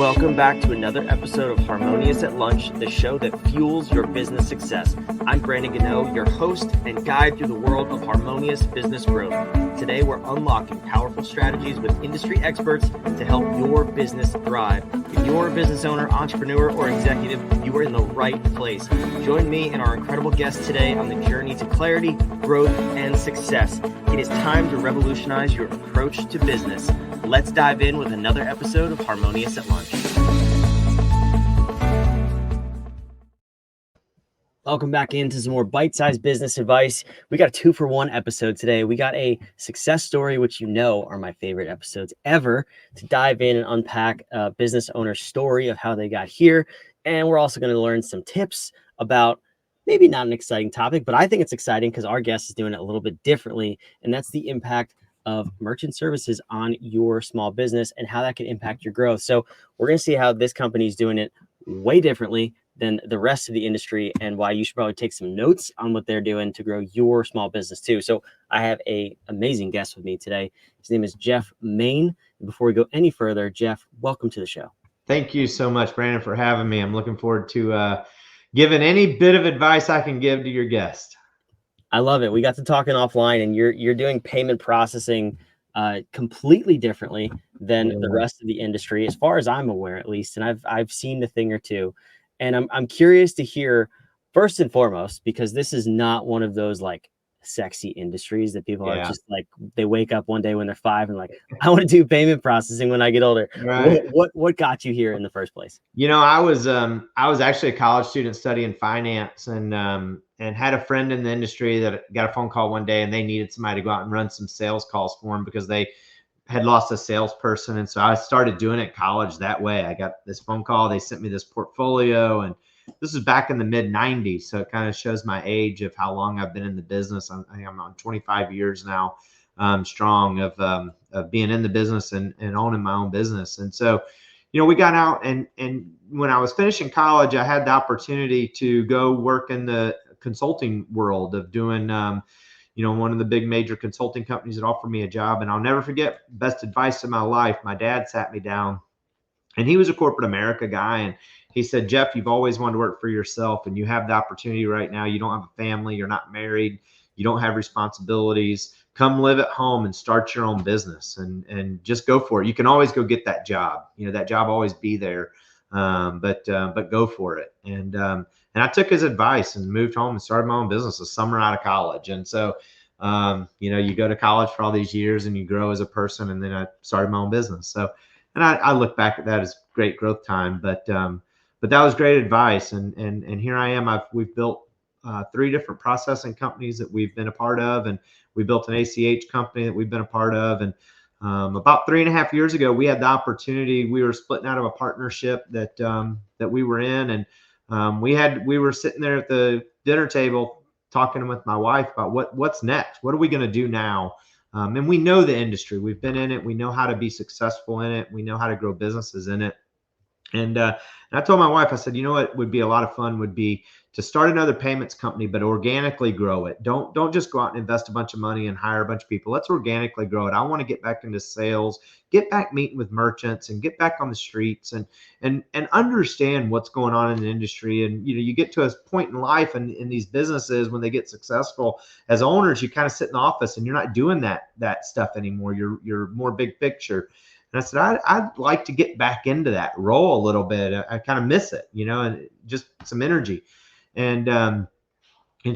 Welcome back to another episode of Harmonious at Lunch, the show that fuels your business success. I'm Brandon Gano, your host and guide through the world of harmonious business growth. Today, we're unlocking powerful strategies with industry experts to help your business thrive. If you're a business owner, entrepreneur, or executive, you are in the right place. Join me and our incredible guest today on the journey to clarity, growth, and success. It is time to revolutionize your approach to business. Let's dive in with another episode of Harmonious at Lunch. Welcome back into some more bite-sized business advice. We got a 2-for-1 episode today. We got a success story, which you know are my favorite episodes ever, to dive in and unpack a business owner's story of how they got here. And we're also going to learn some tips about maybe not an exciting topic, but I think it's exciting because our guest is doing it a little bit differently. And that's the impact of merchant services on your small business and how that can impact your growth. So we're going to see how this company is doing it way differently than the rest of the industry and why you should probably take some notes on what they're doing to grow your small business too. So I have an amazing guest with me today. His name is Jeff Maine. And before we go any further, Jeff, welcome to the show. Thank you so much, Brandon, for having me. I'm looking forward to giving any bit of advice I can give to your guest. I love it. We got to talking offline, and you're doing payment processing completely differently than the rest of the industry, as far as I'm aware, at least. And I've seen a thing or two, and I'm curious to hear first and foremost, because this is not one of those like sexy industries that people are just like, they wake up one day when they're 5 and like, I want to do payment processing when I get older. Right. What got you here in the first place? You know, I was actually a college student studying finance, and had a friend in the industry that got a phone call one day, and they needed somebody to go out and run some sales calls for them because they had lost a salesperson. And so I started doing it at college that way. I got this phone call. They sent me this portfolio, and this is back in the mid 90s. So it kind of shows my age of how long I've been in the business. I'm on 25 years now, strong of being in the business and owning my own business. And so, you know, we got out, and when I was finishing college, I had the opportunity to go work in the consulting world of doing, one of the big major consulting companies that offered me a job. And I'll never forget, best advice of my life. My dad sat me down, and he was a corporate America guy. And he said, Jeff, you've always wanted to work for yourself, and you have the opportunity right now. You don't have a family. You're not married. You don't have responsibilities. Come live at home and start your own business, and just go for it. You can always go get that job. You know, that job will always be there. But go for it. And I took his advice and moved home and started my own business a summer out of college. And so, you go to college for all these years and you grow as a person. And then I started my own business. So, and I look back at that as great growth time, but that was great advice. And here I am. We've built 3 different processing companies that we've been a part of, and we built an ACH company that we've been a part of. And about 3.5 years ago, we had the opportunity. We were splitting out of a partnership that we were in, and we were sitting there at the dinner table talking with my wife about what's next. What are we going to do now? And we know the industry. We've been in it. We know how to be successful in it. We know how to grow businesses in it. And I told my wife, I said, you know what would be a lot of fun would be to start another payments company, but organically grow it. Don't just go out and invest a bunch of money and hire a bunch of people. Let's organically grow it. I want to get back into sales, get back meeting with merchants, and get back on the streets and understand what's going on in the industry. And you get to a point in life and in these businesses when they get successful as owners, you kind of sit in the office and you're not doing that stuff anymore. You're more big picture. And I said, I'd like to get back into that role a little bit. I kind of miss it, and just some energy. And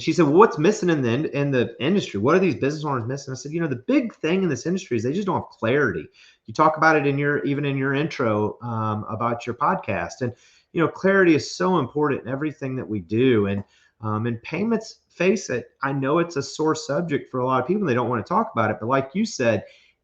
she said, well, what's missing in the industry? What are these business owners missing? I said, the big thing in this industry is they just don't have clarity. You talk about it even in your intro about your podcast. And, clarity is so important in everything that we do. And payments, face it, I know it's a sore subject for a lot of people. They don't want to talk about it. But like you said,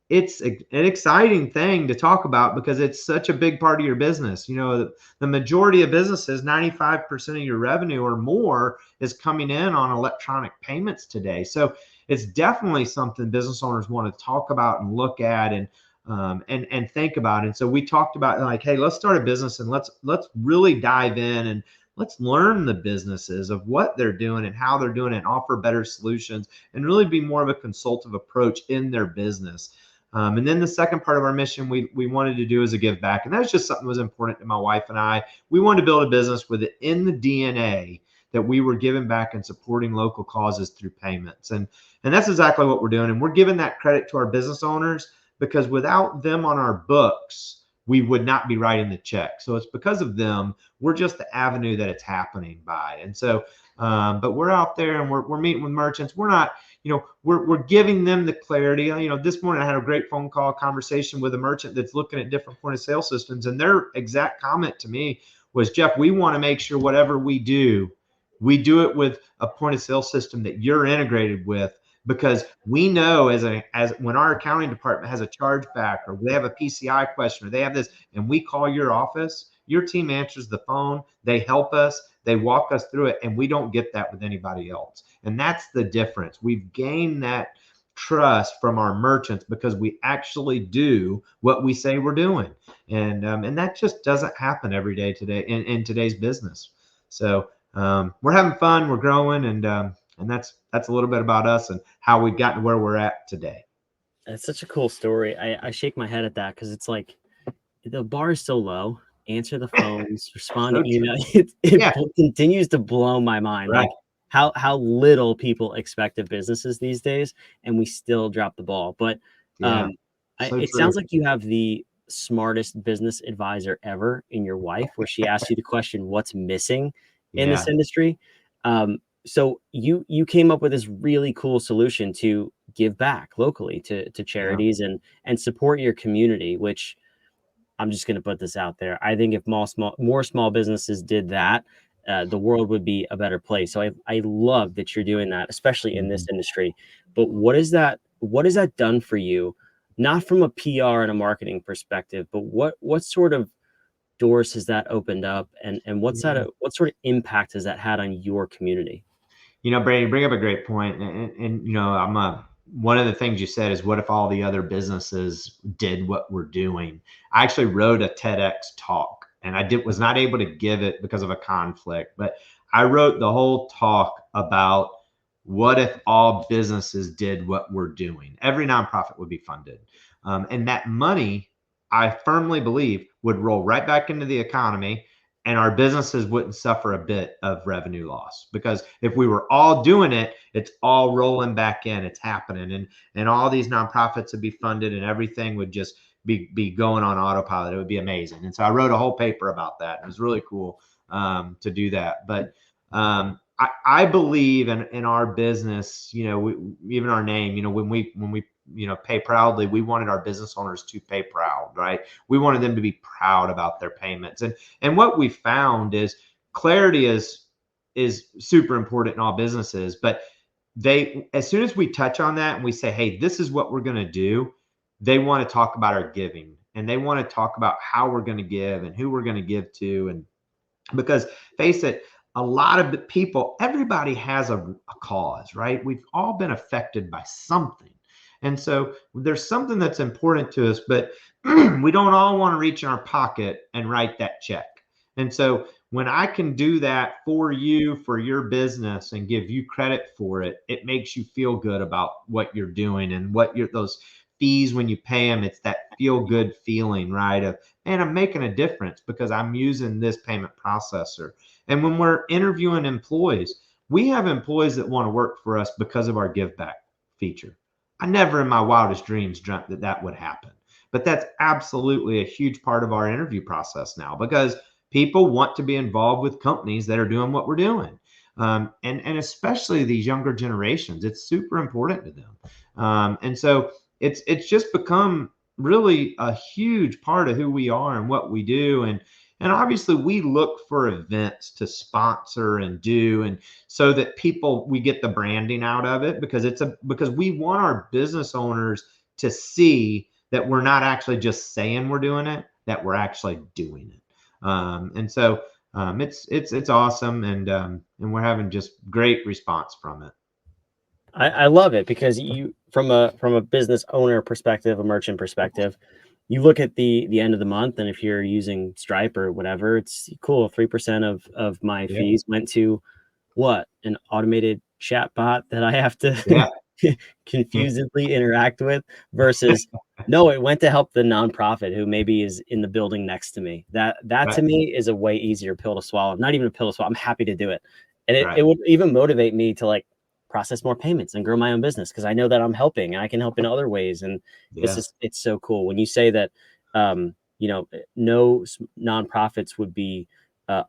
it's an exciting thing to talk about because it's such a big part of your business. The majority of businesses, 95% of your revenue or more is coming in on electronic payments today. So it's definitely something business owners want to talk about and look at and think about. And so we talked about like, hey, let's start a business and let's really dive in and let's learn the businesses of what they're doing and how they're doing it and offer better solutions and really be more of a consultative approach in their business. And then the second part of our mission we wanted to do is a give back. And that was just something that was important to my wife and I. We wanted to build a business with it in the DNA that we were giving back and supporting local causes through payments. And that's exactly what we're doing. And we're giving that credit to our business owners, because without them on our books, we would not be writing the check. So it's because of them. We're just the avenue that it's happening by. And so, but we're out there and we're meeting with merchants. We're not, we're giving them the clarity. This morning I had a great phone call conversation with a merchant that's looking at different point of sale systems. And their exact comment to me was, Jeff, we want to make sure whatever we do it with a point of sale system that you're integrated with, because we know as when our accounting department has a chargeback or they have a PCI question or they have this, and we call your office, your team answers the phone, they help us, they walk us through it, and we don't get that with anybody else. And that's the difference. We've gained that trust from our merchants because we actually do what we say we're doing, and that just doesn't happen every day today in today's business. So we're having fun, we're growing, and that's a little bit about us and how we've gotten to where we're at today. It's such a cool story. I shake my head at that because it's like the bar is so low. Answer the phones, respond to email. Yeah. Continues to blow my mind. Right. Like how little people expect of businesses these days, and we still drop the ball. But it sounds like you have the smartest business advisor ever in your wife, where she asks you the question, "What's missing in this industry?" So you came up with this really cool solution to give back locally to charities and support your community, which I'm just going to put this out there. I think if more small businesses did that, the world would be a better place. So I love that you're doing that, especially in this industry. But what has that done for you? Not from a PR and a marketing perspective, but what sort of doors has that opened up, and what sort of impact has that had on your community? Brady, you bring up a great point, and one of the things you said is, what if all the other businesses did what we're doing? I actually wrote a TEDx talk, and was not able to give it because of a conflict, but I wrote the whole talk about what if all businesses did what we're doing. Every nonprofit would be funded, and that money, I firmly believe, would roll right back into the economy, and our businesses wouldn't suffer a bit of revenue loss, because if we were all doing it, it's all rolling back in, it's happening, and all these nonprofits would be funded, and everything would just be going on autopilot. It would be amazing. And so I wrote a whole paper about that. It was really cool to do that. But I believe in our business, even our name, when we pay proudly, we wanted our business owners to pay proud, right? We wanted them to be proud about their payments. And what we found is clarity is super important in all businesses, but as soon as we touch on that and we say, hey, this is what we're going to do, they want to talk about our giving, and they want to talk about how we're going to give and who we're going to give to. And because face it, a lot of the people, everybody has a cause, right? We've all been affected by something. And so there's something that's important to us, but we don't all want to reach in our pocket and write that check. And so when I can do that for you, for your business, and give you credit for it, it makes you feel good about what you're doing and those fees when you pay them. It's that feel good feeling, right? Of, man, I'm making a difference because I'm using this payment processor. And when we're interviewing employees, we have employees that want to work for us because of our give back feature. I never in my wildest dreams dreamt that would happen. But that's absolutely a huge part of our interview process now, because people want to be involved with companies that are doing what we're doing. And especially these younger generations, it's super important to them. And so it's just become really a huge part of who we are and what we do. And obviously we look for events to sponsor and do, and so that we get the branding out of it, because we want our business owners to see that we're not actually just saying we're doing it, that we're actually doing it. And so it's awesome, and we're having just great response from it. I love it, because you, from a business owner perspective, a merchant perspective, you look at the end of the month, and if you're using Stripe or whatever, it's cool. 3% of my fees went to what? An automated chat bot that I have to confusedly interact with versus no, it went to help the nonprofit who maybe is in the building next to me. That Right. to me is a way easier pill to swallow. Not even a pill to swallow. I'm happy to do it. And it Right. would even motivate me to like process more payments and grow my own business because I know that I'm helping and I can help in other ways. And Yeah. it's so cool when you say that no nonprofits would be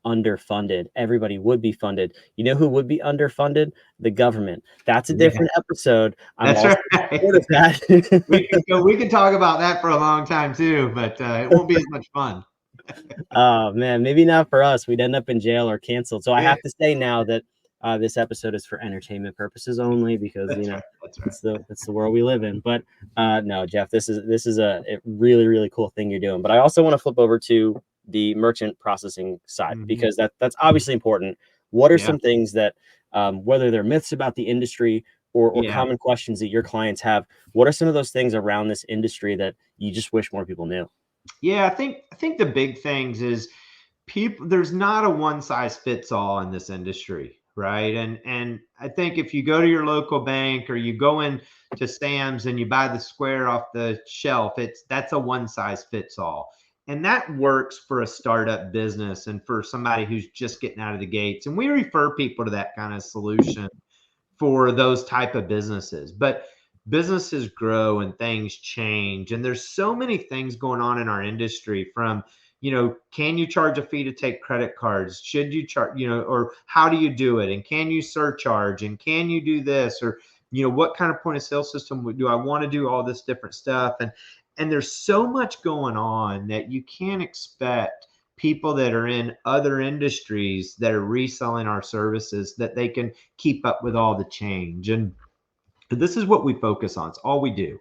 underfunded. Everybody would be funded. You know who would be underfunded? The government. That's a Yeah. different episode. I'm That's also right. support of that. We can talk about that for a long time too, but it won't be as much fun. Oh man, maybe not for us. We'd end up in jail or canceled. So I Yeah, have to say now that this episode is for entertainment purposes only because that's right. That's right. it's the world we live in. But no, Jeff, this is a really really cool thing you're doing. But I also want to flip over to the merchant processing side Mhm. because that's obviously important. What are Yeah. some things that whether they're myths about the industry or Yeah. common questions that your clients have? What are some of those things around this industry that you just wish more people knew? Yeah. I think the big things is people there's not a one size fits all in this industry, right? And I think if you go to your local bank or you go in to Sam's and you buy the square off the shelf, that's a one size fits all. And that works for a startup business and for somebody who's just getting out of the gates. And we refer people to that kind of solution for those type of businesses. But businesses grow and things change, and there's so many things going on in our industry from, can you charge a fee to take credit cards? Should you charge, or how do you do it? And can you surcharge? And can you do this? Or, what kind of point of sale system do I want to do all this different stuff? And there's so much going on that you can't expect people that are in other industries that are reselling our services that they can keep up with all the change. And this is what we focus on. It's all we do.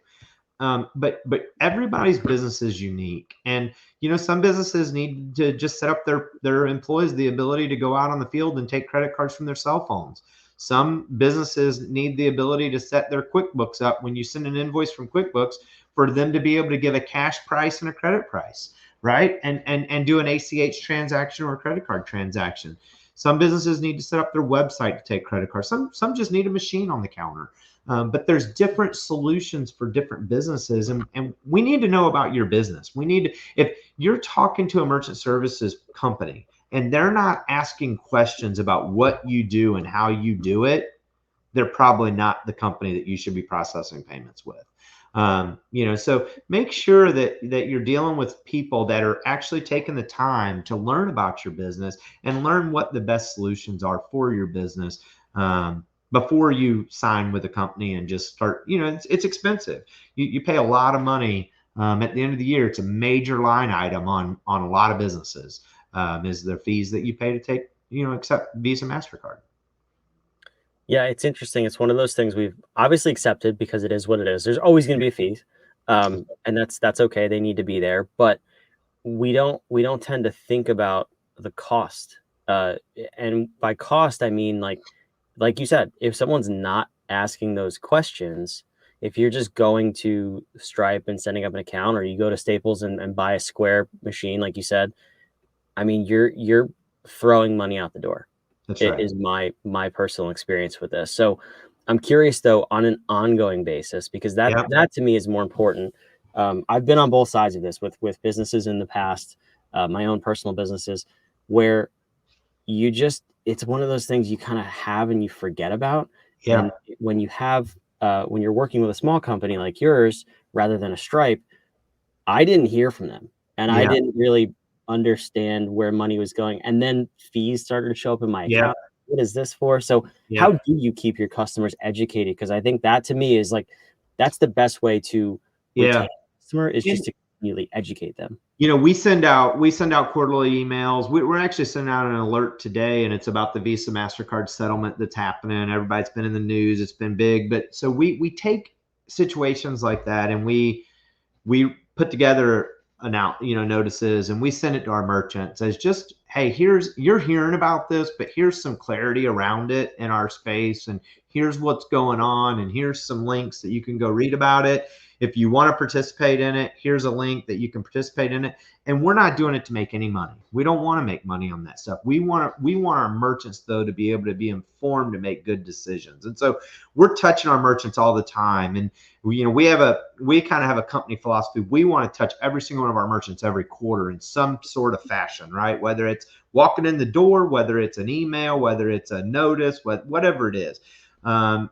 But everybody's business is unique, and some businesses need to just set up their employees the ability to go out on the field and take credit cards from their cell phones. Some businesses need the ability to set their QuickBooks up when you send an invoice from QuickBooks for them to be able to give a cash price and a credit price, right? And do an ACH transaction or a credit card transaction. Some businesses need to set up their website to take credit cards. Some just need a machine on the counter. But there's different solutions for different businesses, and we need to know about your business. If you're talking to a merchant services company and they're not asking questions about what you do and how you do it, they're probably not the company that you should be processing payments with. So make sure that you're dealing with people that are actually taking the time to learn about your business and learn what the best solutions are for your business. Before you sign with a company and just start, it's expensive. You pay a lot of money. At the end of the year, it's a major line item on a lot of businesses. Is the fees that you pay to take, accept Visa, MasterCard. Yeah, it's interesting. It's one of those things we've obviously accepted because it is what it is. There's always going to be a fee, and that's okay. They need to be there, but we don't tend to think about the cost. And by cost, I mean like you said, if someone's not asking those questions, if you're just going to Stripe and setting up an account, or you go to Staples and buy a Square machine, like you said, I mean, you're throwing money out the door. That's It right. is my personal experience with this. So I'm curious though on an ongoing basis because that Yep. that to me is more important. I've been on both sides of this with businesses in the past, my own personal businesses, where it's one of those things you kind of have and you forget about. And Yeah. when you're working with a small company like yours rather than a Stripe, I didn't hear from them, and I Yeah. didn't really understand where money was going, and then fees started to show up in my Yeah. account. What is this for? So how Yeah. do you keep your customers educated? Because I think that to me is like that's the best way to retain Yeah. a customer is And just to continually educate them. we send out quarterly emails. We're actually sending out an alert today, and it's about the Visa Mastercard settlement that's happening. Everybody's been in the news. It's been big, but so we take situations like that, and we put together notices, and we send it to our merchants as just, hey, you're hearing about this, but here's some clarity around it in our space, and here's what's going on, and here's some links that you can go read about it. if you want to participate in it, here's a link that you can participate in it. And we're not doing it to make any money. We don't want to make money on that stuff. We want our merchants, though, to be able to be informed to make good decisions. And so we're touching our merchants all the time. And we kind of have a company philosophy. We want to touch every single one of our merchants every quarter in some sort of fashion, right? Whether it's walking in the door, whether it's an email, whether it's a notice, whatever it is. And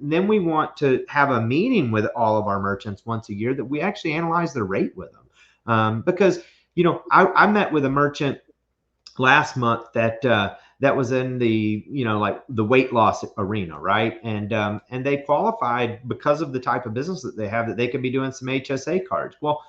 then we want to have a meeting with all of our merchants once a year that we actually analyze their rate with them. Because, I met with a merchant last month that was in the, like the weight loss arena, right? And they qualified because of the type of business that they have, that they could be doing some HSA cards. Well,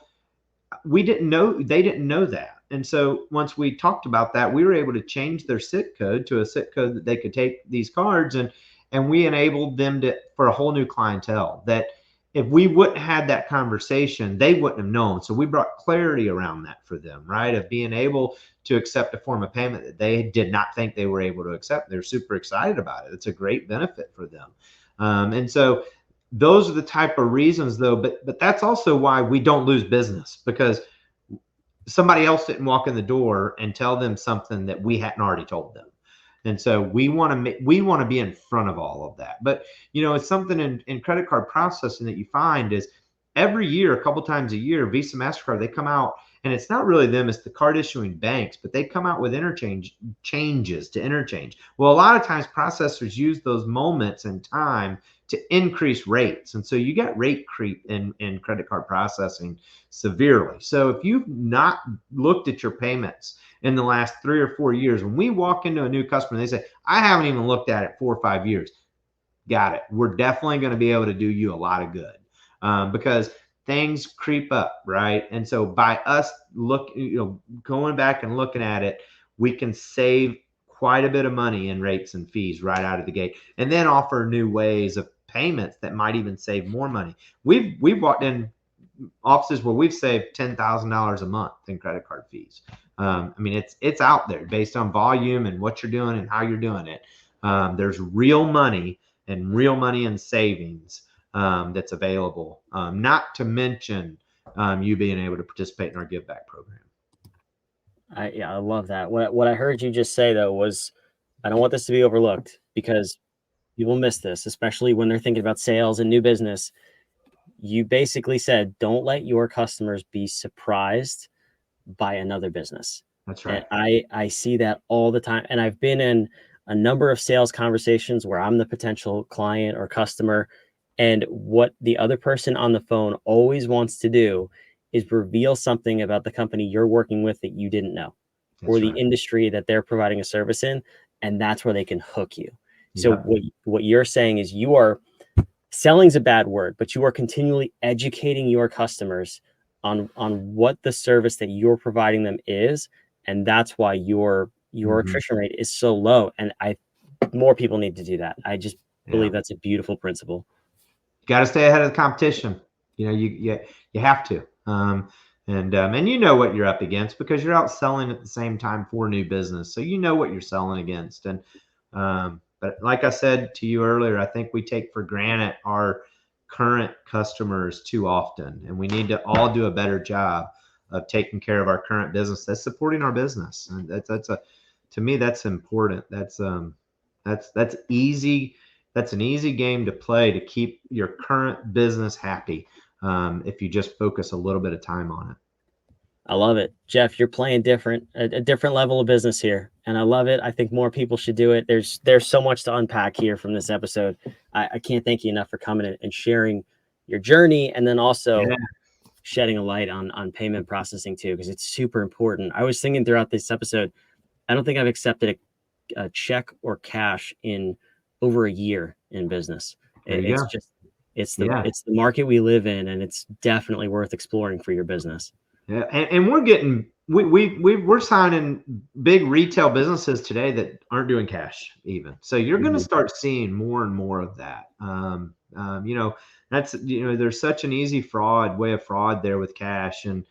they didn't know that. And so once we talked about that, we were able to change their SIT code to a SIT code that they could take these cards, and we enabled them for a whole new clientele that if we wouldn't have had that conversation, they wouldn't have known. So we brought clarity around that for them, right? Of being able to accept a form of payment that they did not think they were able to accept. They're super excited about it. It's a great benefit for them. And so those are the type of reasons, though, but that's also why we don't lose business, because somebody else didn't walk in the door and tell them something that we hadn't already told them. And so we want to be in front of all of that. But, it's something in credit card processing that you find is every year, a couple times a year, Visa, MasterCard, they come out, and it's not really them, it's the card issuing banks, but they come out with changes to interchange. Well, a lot of times processors use those moments in time to increase rates. And so you get rate creep in credit card processing severely. So if you've not looked at your payments in the last 3 or 4 years, when we walk into a new customer, they say, I haven't even looked at it 4 or 5 years. Got it. We're definitely going to be able to do you a lot of good, because things creep up, right? And so by us going back and looking at it, we can save quite a bit of money in rates and fees right out of the gate, and then offer new ways of payments that might even save more money. We've walked in offices where we've saved $10,000 a month in credit card fees. It's out there based on volume and what you're doing and how you're doing it. There's real money in savings that's available. Not to mention you being able to participate in our give back program. I love that. What I heard you just say, though, was I don't want this to be overlooked, because people miss this, especially when they're thinking about sales and new business. You basically said, don't let your customers be surprised by another business. That's right. And I see that all the time. And I've been in a number of sales conversations where I'm the potential client or customer. And what the other person on the phone always wants to do is reveal something about the company you're working with that you didn't know, or the industry that they're providing a service in. And that's where they can hook you. So what you're saying is you are selling's a bad word, but you are continually educating your customers on what the service that you're providing them is. And that's why your attrition rate is so low. And more people need to do that. I just believe that's a beautiful principle. You got to stay ahead of the competition. You have to. And you know what you're up against, because you're out selling at the same time for new business. So you know what you're selling against. And but like I said to you earlier, I think we take for granted our current customers too often, and we need to all do a better job of taking care of our current business that's supporting our business. And to me, that's important. That's easy. That's an easy game to play to keep your current business happy, if you just focus a little bit of time on it. I love it. Jeff, you're playing a different level of business here, and I love it. I think more people should do it. There's so much to unpack here from this episode. I can't thank you enough for coming and sharing your journey, and then also shedding a light on payment processing too, because it's super important. I was thinking throughout this episode, I don't think I've accepted a check or cash in over a year in business. It's the market we live in, and it's definitely worth exploring for your business. Yeah, and we're signing big retail businesses today that aren't doing cash even. So you're going to start seeing more and more of that. There's such an easy way of fraud there with cash, and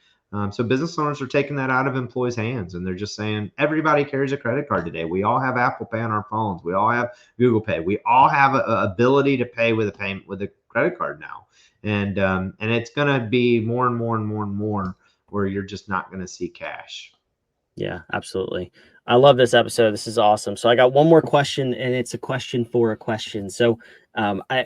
so business owners are taking that out of employees' hands, and they're just saying everybody carries a credit card today. We all have Apple Pay on our phones. We all have Google Pay. We all have a ability to pay with a credit card now. and it's going to be more and more and more and more where you're just not going to see cash. Yeah, absolutely. I love this episode. This is awesome. So I got one more question, and it's a question for a question. So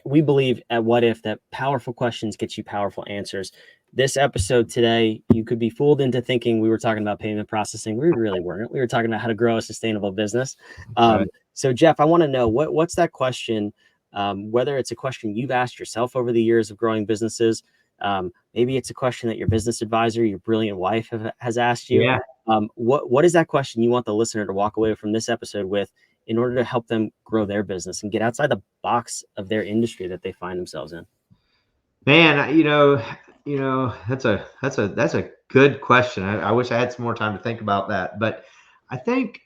we believe at What If that powerful questions get you powerful answers. This episode today, you could be fooled into thinking we were talking about payment processing. We really weren't. We were talking about how to grow a sustainable business. Right. So Jeff, I want to know what's that question, whether it's a question you've asked yourself over the years of growing businesses. Maybe it's a question that your business advisor, your brilliant wife has asked you. Yeah. What is that question you want the listener to walk away from this episode with in order to help them grow their business and get outside the box of their industry that they find themselves in? Man, that's a good question. I wish I had some more time to think about that, but I think,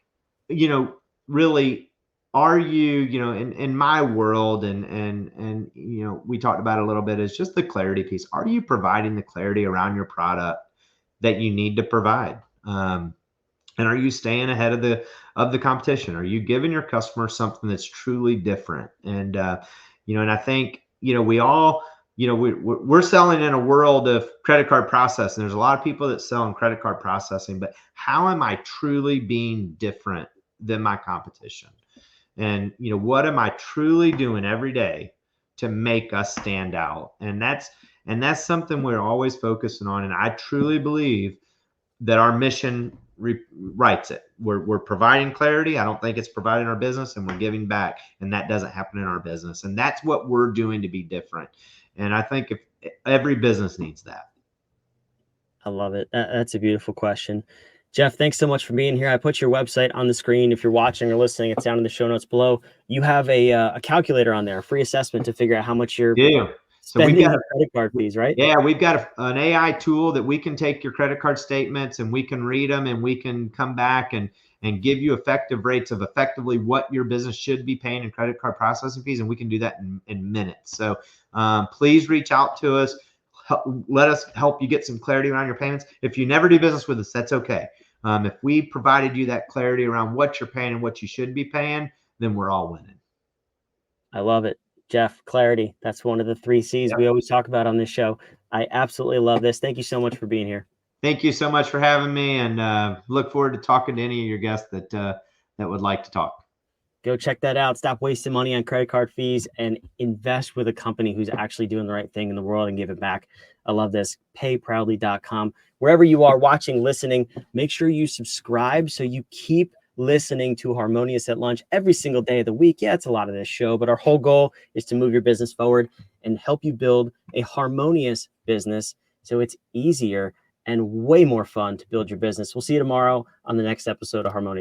really, are you, in my world, and we talked about it a little bit, is just the clarity piece. Are you providing the clarity around your product that you need to provide? And are you staying ahead of the competition? Are you giving your customer something that's truly different? And I think, we all, we're selling in a world of credit card processing. There's a lot of people that sell in credit card processing, but how am I truly being different than my competition? And what am I truly doing every day to make us stand out? And that's something we're always focusing on. And I truly believe that our mission writes it. We're providing clarity. I don't think it's providing our business, and we're giving back, and that doesn't happen in our business. And that's what we're doing to be different. And I think if every business needs that. I love it. That's a beautiful question. Jeff, thanks so much for being here. I put your website on the screen. If you're watching or listening, it's down in the show notes below. You have a calculator on there, a free assessment to figure out how much you're Yeah. So we've spending got on credit card fees, right? Yeah, we've got an AI tool that we can take your credit card statements and we can read them, and we can come back and give you effective rates of effectively what your business should be paying in credit card processing fees. And we can do that in minutes. So please reach out to us. Let us help you get some clarity around your payments. If you never do business with us, that's okay. If we provided you that clarity around what you're paying and what you should be paying, then we're all winning. I love it. Jeff, clarity. That's one of the 3 C's Yep. we always talk about on this show. I absolutely love this. Thank you so much for being here. Thank you so much for having me, and look forward to talking to any of your guests that would like to talk. Go check that out. Stop wasting money on credit card fees and invest with a company who's actually doing the right thing in the world and give it back. I love this. Payproudly.com. Wherever you are watching, listening, make sure you subscribe so you keep listening to Harmonious at Lunch every single day of the week. Yeah, it's a lot of this show, but our whole goal is to move your business forward and help you build a harmonious business so it's easier and way more fun to build your business. We'll see you tomorrow on the next episode of Harmonious.